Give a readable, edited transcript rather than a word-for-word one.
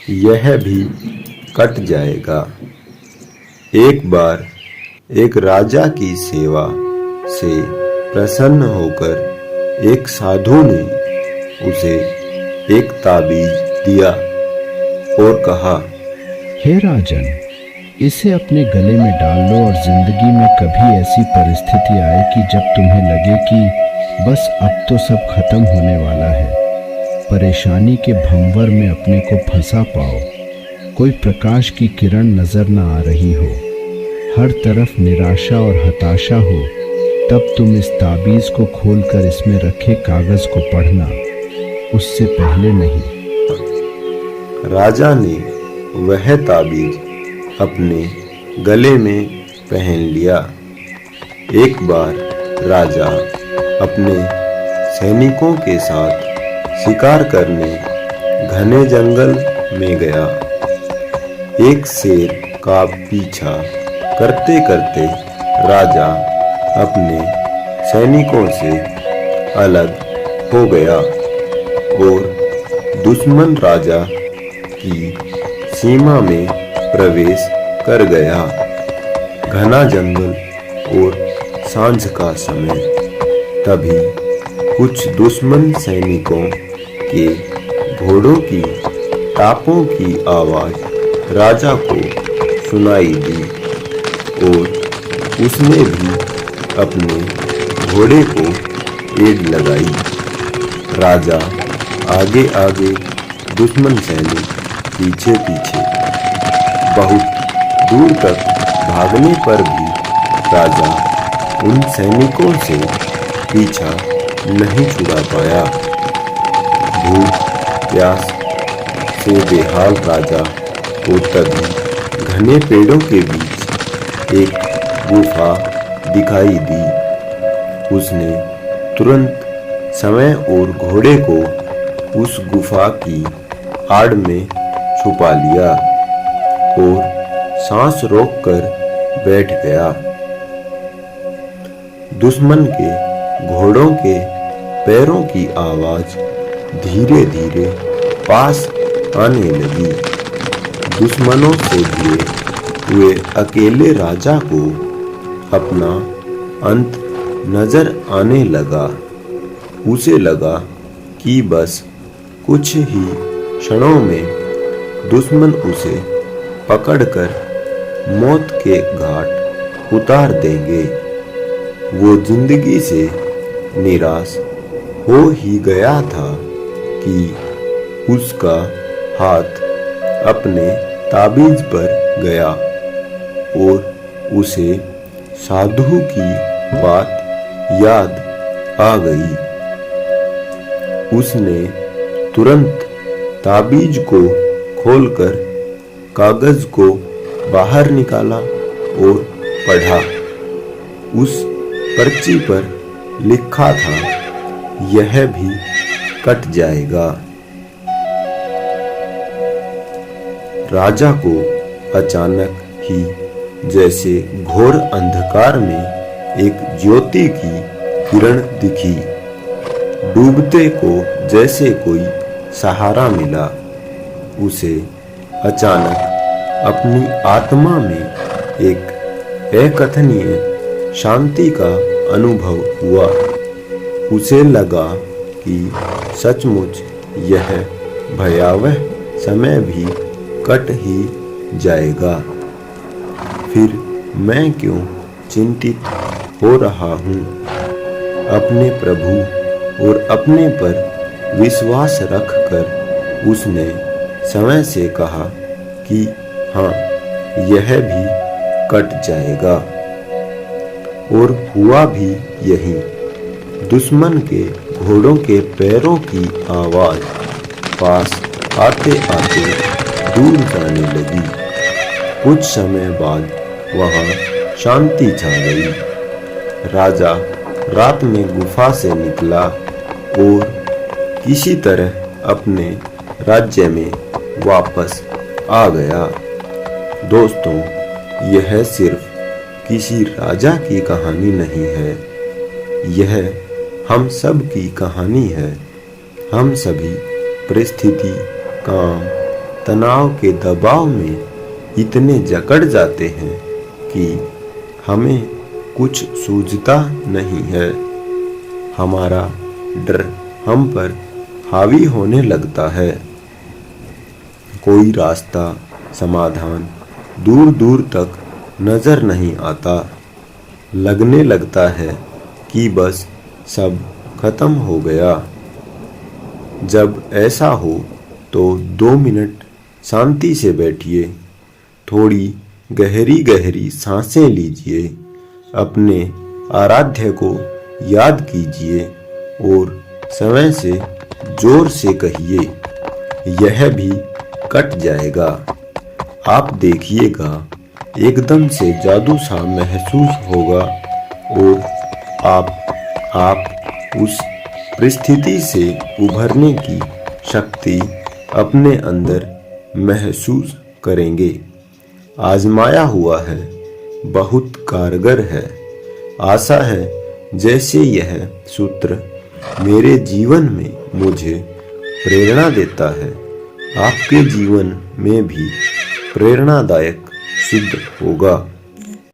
यह भी कट जाएगा। एक बार एक राजा की सेवा से प्रसन्न होकर एक साधु ने उसे एक ताबीज दिया और कहा, हे राजन, इसे अपने गले में डाल लो और जिंदगी में कभी ऐसी परिस्थिति आए कि जब तुम्हें लगे कि बस अब तो सब खत्म होने वाला है, परेशानी के भंवर में अपने को फंसा पाओ, कोई प्रकाश की किरण नजर न आ रही हो, हर तरफ निराशा और हताशा हो, तब तुम इस ताबीज को खोलकर इसमें रखे कागज को पढ़ना, उससे पहले नहीं। राजा ने वह ताबीज अपने गले में पहन लिया। एक बार राजा अपने सैनिकों के साथ शिकार करने घने जंगल में गया। एक शेर का पीछा करते करते राजा अपने सैनिकों से अलग हो गया और दुश्मन राजा की सीमा में प्रवेश कर गया। घना जंगल और सांझ का समय। तभी कुछ दुश्मन सैनिकों के घोड़ों की टापों की आवाज राजा को सुनाई दी और उसने भी अपने घोड़े को एड़ लगाई। राजा आगे आगे, दुश्मन सैनिक पीछे पीछे। बहुत दूर तक भागने पर भी राजा उन सैनिकों से पीछा नहीं छुड़ा पाया। भूख प्यास से बेहाल राजा को तभी घने पेड़ों के बीच एक गुफा दिखाई दी। उसने तुरंत समय और घोड़े को उस गुफा की आड़ में छुपा लिया और सांस रोककर बैठ गया। दुश्मन के घोड़ों के पैरों की आवाज धीरे धीरे पास आने लगी। दुश्मनों से घिरे हुए अकेले राजा को अपना अंत नजर आने लगा। उसे लगा कि बस कुछ ही क्षणों में दुश्मन उसे पकड़कर मौत के घाट उतार देंगे। वो जिंदगी से निराश हो ही गया था कि उसका हाथ अपने ताबीज पर गया और उसे साधु की बात याद आ गई। उसने तुरंत ताबीज को खोलकर कागज को बाहर निकाला और पढ़ा। उस पर्ची पर लिखा था, यह भी कट जाएगा। राजा को अचानक ही जैसे घोर अंधकार में एक ज्योति की किरण दिखी। डूबते को जैसे कोई सहारा मिला। उसे अचानक अपनी आत्मा में एक अकथनीय शांति का अनुभव हुआ। उसे लगा कि सचमुच यह भयावह समय भी कट ही जाएगा। फिर मैं क्यों चिंतित हो रहा हूँ? अपने प्रभु और अपने पर विश्वास रखकर उसने समय से कहा कि हाँ, यह भी कट जाएगा। और हुआ भी यही। दुश्मन के घोड़ों के पैरों की आवाज पास आते आते दूर जाने लगी। कुछ समय बाद वहां शांति छा गई। राजा रात में गुफा से निकला और किसी तरह अपने राज्य में वापस आ गया। दोस्तों, यह सिर्फ किसी राजा की कहानी नहीं है, यह हम सब की कहानी है। हम सभी परिस्थिति, काम, तनाव के दबाव में इतने जकड़ जाते हैं कि हमें कुछ सूझता नहीं है। हमारा डर हम पर हावी होने लगता है। कोई रास्ता, समाधान दूर दूर तक नजर नहीं आता। लगने लगता है कि बस सब खत्म हो गया। जब ऐसा हो तो 2 मिनट शांति से बैठिए, थोड़ी गहरी गहरी सांसें लीजिए, अपने आराध्य को याद कीजिए और समय से जोर से कहिए, यह भी कट जाएगा। आप देखिएगा एकदम से जादू सा महसूस होगा और आप उस परिस्थिति से उभरने की शक्ति अपने अंदर महसूस करेंगे। आजमाया हुआ है, बहुत कारगर है। आशा है जैसे यह सूत्र मेरे जीवन में मुझे प्रेरणा देता है, आपके जीवन में भी प्रेरणादायक सिद्ध होगा।